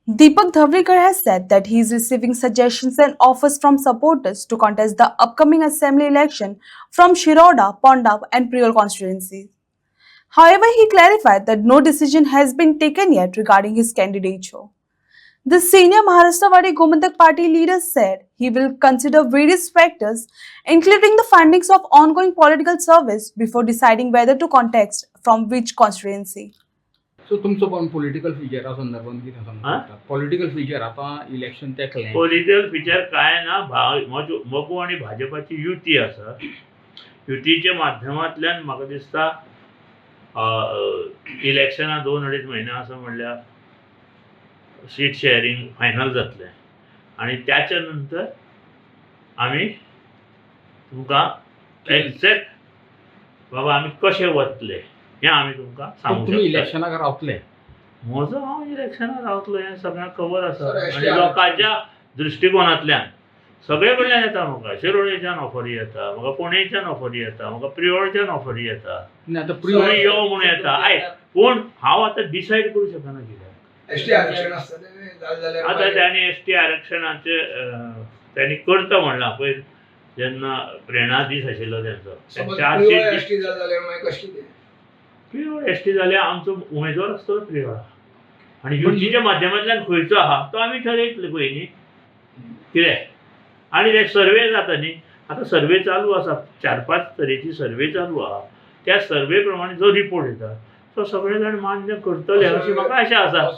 Deepak Dhavlikar has said that he is receiving suggestions and offers from supporters to contest the upcoming assembly election from Shiroda, Ponda, and Priol constituencies. However, he clarified that no decision has been taken yet regarding his candidature. The senior Maharashtra Gomantak Party leader said he will consider various factors, including the findings of ongoing political service, before deciding whether to contest from which constituency. So तुमचं पण political फिचरा संदर्भात कितें सांगता political feature आता election तेकलें political feature काय ना मगू आणि भाजपाची युती आसा. युतीच्या माध्यमांतल्यान म्हाका दिसता इलेक्शनां 2-2.5 म्हयने आसा म्हणल्यार सीट शेअरिंग फायनल जातलें आणि त्याच्या नंतर आमी तुमकां एक्झॅक्ट बाबा आमी कशे वतले हें आमी तुमकां सांगूंक तुम्ही शकता. इलेक्शनाक रावतले म्हजो हांव इलेक्शनाक रावतलो हें सगळ्यांक खबर आसा आनी लोकांच्या दृश्टिकोनांतल्यान सगळे कडल्यान येता म्हाका. शिरोडेच्यान ऑफरी येता, म्हाका पुणेच्यान ऑफरी येता, म्हाका प्रियोळच्यान ऑफरी येता, आनी आतां सगळे यो म्हणून येता. पूण हांव आतां डिसायड करूं शकना कित्याक एसटी आरक्षण आतां त्यांनी एसटी आरक्षणाचे त्यांनी करता म्हणलां पळय. जेन्ना प्रेरणा दीस आशिल्लो तेंचो 400 एसटी जाल्यार मागीर कशें कितें प्रियोळ एसटी जाल्यार आमचो उमेदवार आसतलो प्रियोळा आनी युतीच्या माध्यमांतल्यान खंयचो आहा तो आमी ठरयतले पयलीं कितें. आनी ते सर्वे जाता न्ही. आतां सर्वे चालू आसा, 4-5 तरेची सर्वे चालू आहा. त्या सर्वे प्रमाणे जो रिपोर्ट येता तो सगळे जाण मान्य करतले अशी म्हाका आशा आसा.